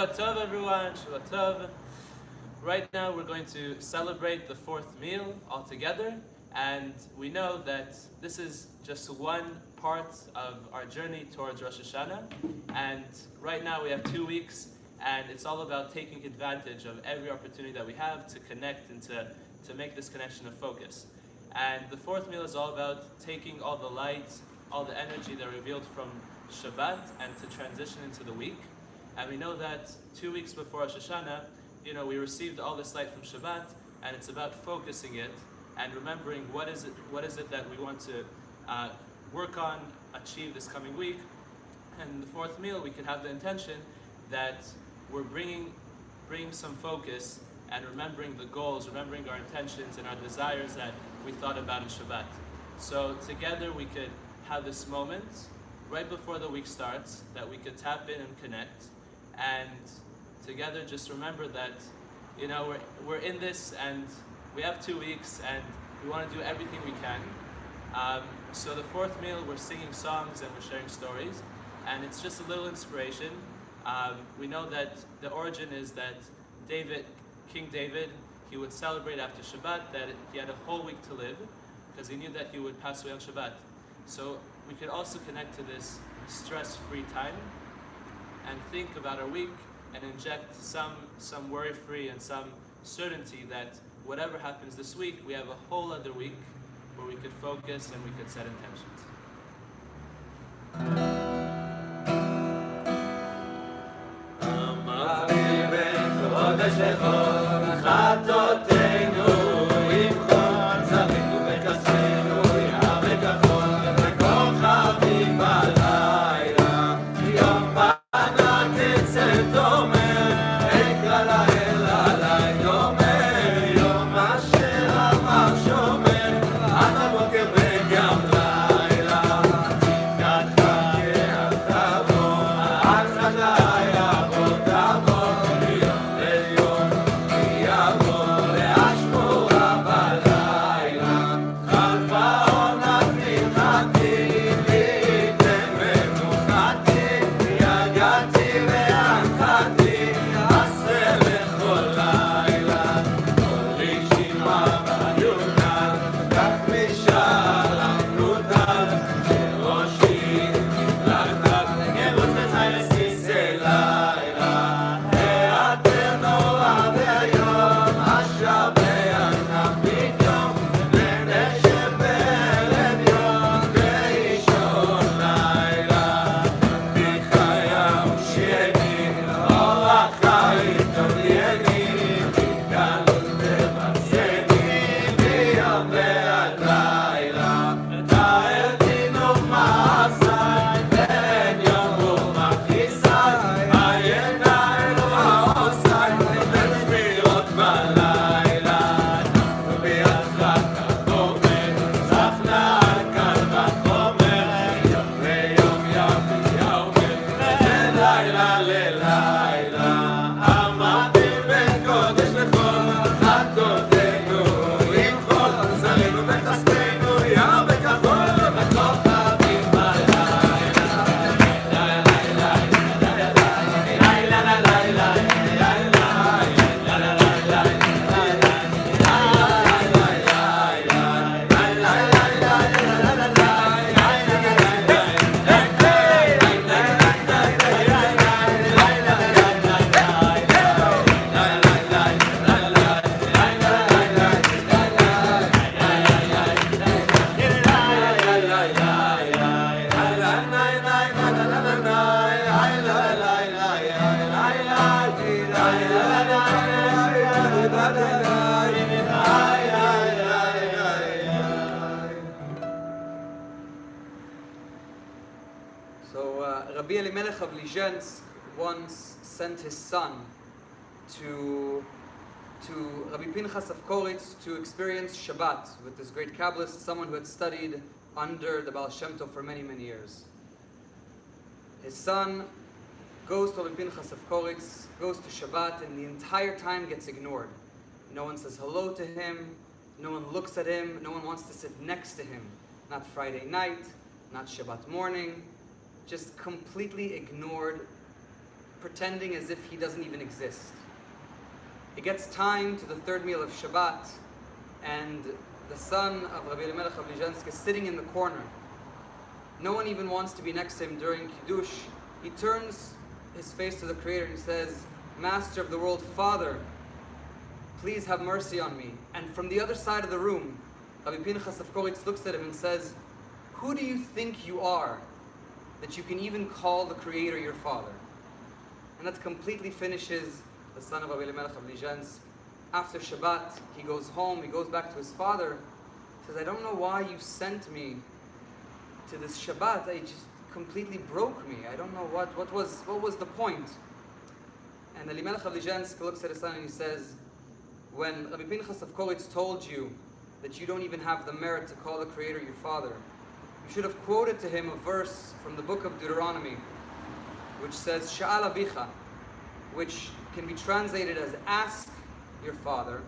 Shavua Tov, everyone. Shavua Tov. Right now, we're going to celebrate the fourth meal all together, and we know that this is just one part of our journey towards Rosh Hashanah. And right now, we have 2 weeks, and it's all about taking advantage of every opportunity that we have to connect and to make this connection a focus. And the fourth meal is all about taking all the light, all the energy that are revealed from Shabbat and to transition into the week. And we know that 2 weeks before Rosh Hashanah, we received all this light from Shabbat, and it's about focusing it and remembering what is it that we want to work on, achieve this coming week. And the fourth meal, we could have the intention that we're bringing some focus and remembering the goals, remembering our intentions and our desires that we thought about in Shabbat. So together we could have this moment right before the week starts that we could tap in and connect, and together just remember that we're in this and we have 2 weeks and we want to do everything we can. So the fourth meal, we're singing songs and we're sharing stories, and it's just a little inspiration. We know that the origin is that King David, he would celebrate after Shabbat that he had a whole week to live because he knew that he would pass away on Shabbat. So we could also connect to this stress-free time and think about our week and inject some worry-free and some certainty that whatever happens this week, we have a whole other week where we could focus and we could set intentions. Yeah. Rabbi Elimelech of Lizensk once sent his son to Rabbi Pinchas of Koritz to experience Shabbat with this great Kabbalist, someone who had studied under the Baal Shem Tov for many, many years. His son goes to Rabbi Pinchas of Koritz, goes to Shabbat, and the entire time gets ignored. No one says hello to him, no one looks at him, no one wants to sit next to him. Not Friday night, not Shabbat morning, just completely ignored, pretending as if he doesn't even exist. It gets time to the third meal of Shabbat, and the son of Rabbi Elimelech of Lizensk is sitting in the corner. No one even wants to be next to him during Kiddush. He turns his face to the Creator and says, "Master of the world, Father, please have mercy on me." And from the other side of the room, Rabbi Pinchas of Koritz looks at him and says, "Who do you think you are that you can even call the Creator your Father?" And that completely finishes the son of Rabbi Elimelech of Lizensk. After Shabbat, he goes home, he goes back to his father. He says, "I don't know why you sent me to this Shabbat. It just completely broke me. I don't know what was the point." And Elimelech of Lizensk looks at his son and he says, "When Rabbi Pinchas of Koritz told you that you don't even have the merit to call the Creator your Father, you should have quoted to him a verse from the book of Deuteronomy, which says, Sha'al Avicha, which can be translated as ask your father,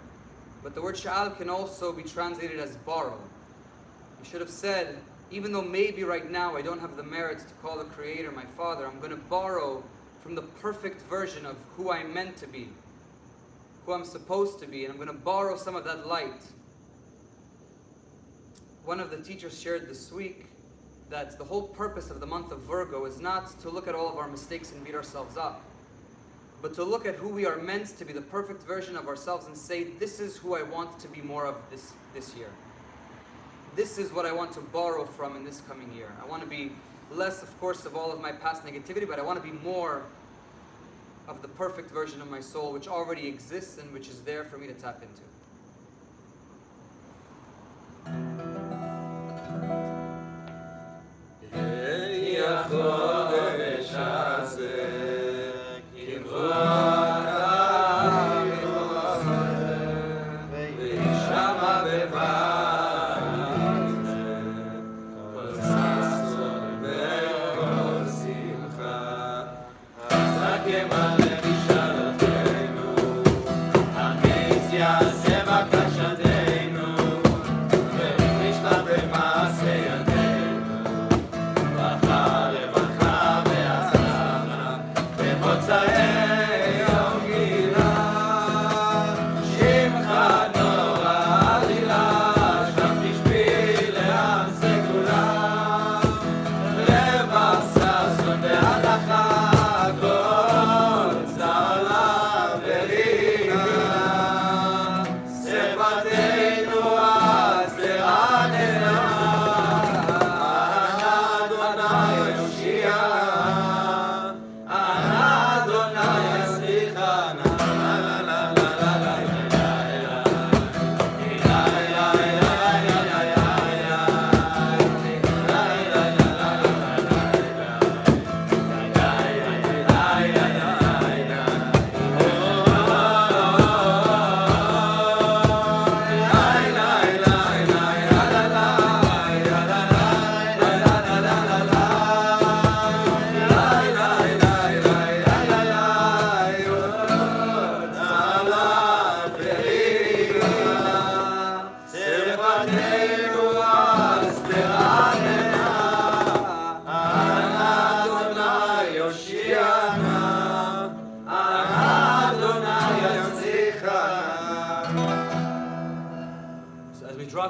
but the word Sha'al can also be translated as borrow. You should have said, even though maybe right now I don't have the merit to call the Creator my Father, I'm going to borrow from the perfect version of who I'm meant to be, who I'm supposed to be, and I'm going to borrow some of that light." One of the teachers shared this week that the whole purpose of the month of Virgo is not to look at all of our mistakes and beat ourselves up, but to look at who we are meant to be, the perfect version of ourselves, and say, this is who I want to be more of this year. This is what I want to borrow from in this coming year. I want to be less, of course, of all of my past negativity, but I want to be more of the perfect version of my soul, which already exists and which is there for me to tap into. Yeah.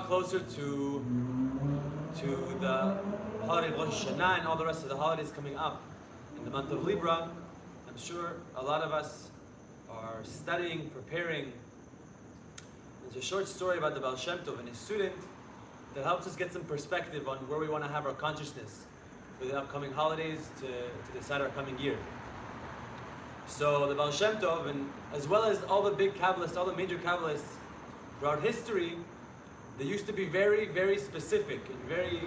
Closer to the holiday of Rosh Hashanah and all the rest of the holidays coming up in the month of Libra, I'm sure a lot of us are studying, preparing. There's a short story about the Baal Shem Tov and his student that helps us get some perspective on where we want to have our consciousness for the upcoming holidays to decide our coming year. So the Baal Shem Tov, and as well as all the big Kabbalists, all the major Kabbalists throughout history, they used to be very, very specific and very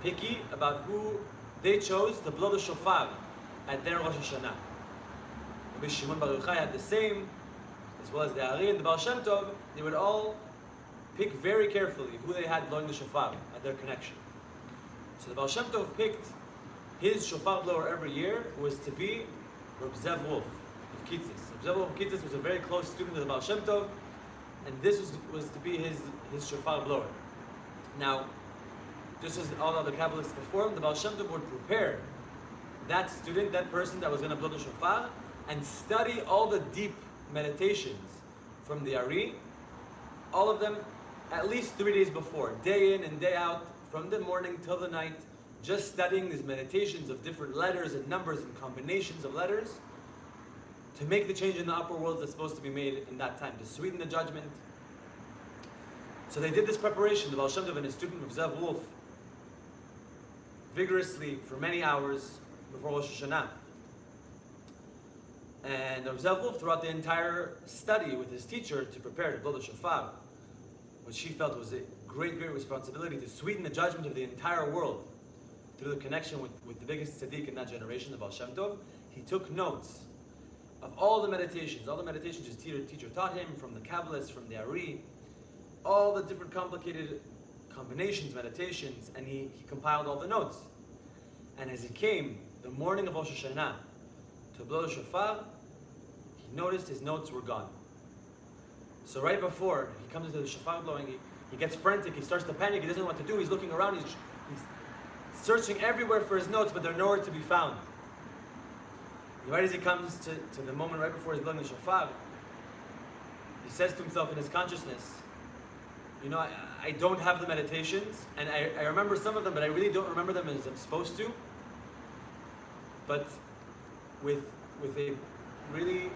picky about who they chose to blow the shofar at their Rosh Hashanah. Rabbi Shimon Bar Yochai had the same, as well as the Ari and the Baal Shem Tov. They would all pick very carefully who they had blowing the shofar at their connection. So the Baal Shem Tov picked his shofar blower every year was to be Reb Zev Wolf of Kitzis. Reb Zev Wolf of Kitzis was a very close student of the Baal Shem Tov, and this was to be his shofar blower. Now, just as all the other Kabbalists before him, the Baal Shem Tov would prepare that student, that person that was going to blow the shofar, and study all the deep meditations from the Ari, all of them at least 3 days before, day in and day out, from the morning till the night, just studying these meditations of different letters and numbers and combinations of letters to make the change in the upper worlds that's supposed to be made in that time, to sweeten the judgment. So they did this preparation, the Baal Shem Tov and his student Reb Zev Wolf, vigorously for many hours before Rosh Hashanah. And Reb Zev Wolf, throughout the entire study with his teacher to prepare to blow the shofar, which she felt was a great, great responsibility to sweeten the judgment of the entire world through the connection with the biggest tzaddik in that generation, the Baal Shem Tov, he took notes of all the meditations his teacher taught him, from the Kabbalists, from the Ari, all the different complicated combinations, meditations, and he compiled all the notes. And as he came the morning of Rosh Hashanah to blow the shofar, he noticed his notes were gone. So right before he comes into the shofar blowing, he gets frantic, he starts to panic, he doesn't know what to do, he's looking around, he's searching everywhere for his notes, but they're nowhere to be found. Right as he comes to the moment right before he's blowing the shofar, he says to himself in his consciousness, you know, I don't have the meditations, and I remember some of them, but I really don't remember them as I'm supposed to. But with a really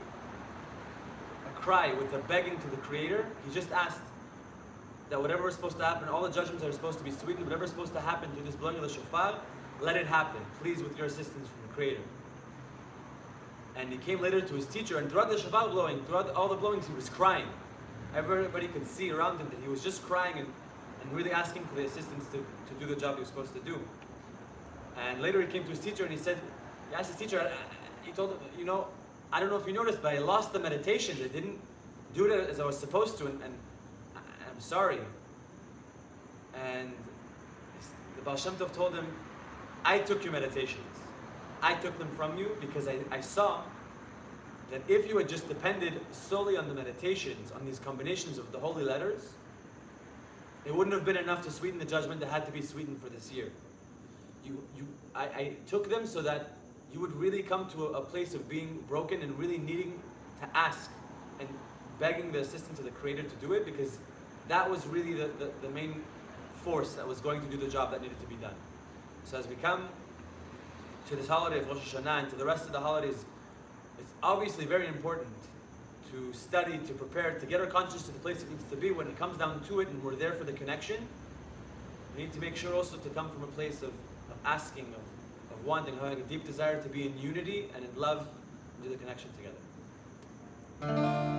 a cry, with a begging to the Creator, he just asked that whatever is supposed to happen, all the judgments that are supposed to be sweetened, whatever is supposed to happen through this blowing of the shofar, let it happen, please, with your assistance from the Creator. And he came later to his teacher, and throughout the shofar blowing, throughout all the blowings, he was crying. Everybody could see around him that he was just crying and really asking for the assistance to do the job he was supposed to do. And later he came to his teacher and he asked his teacher, he told him, you know, I don't know if you noticed, but I lost the meditations. I didn't do it as I was supposed to, and I'm sorry. And the Baal Shem Tov told him, I took your meditations. I took them from you because I saw that if you had just depended solely on the meditations, on these combinations of the holy letters, it wouldn't have been enough to sweeten the judgment that had to be sweetened for this year. I took them so that you would really come to a place of being broken and really needing to ask and begging the assistance of the Creator to do it, because that was really the main force that was going to do the job that needed to be done. So as we come to this holiday of Rosh Hashanah and to the rest of the holidays, it's obviously very important to study, to prepare, to get our consciousness to the place it needs to be. When it comes down to it and we're there for the connection, we need to make sure also to come from a place of asking, of wanting, having a deep desire to be in unity and in love and do the connection together.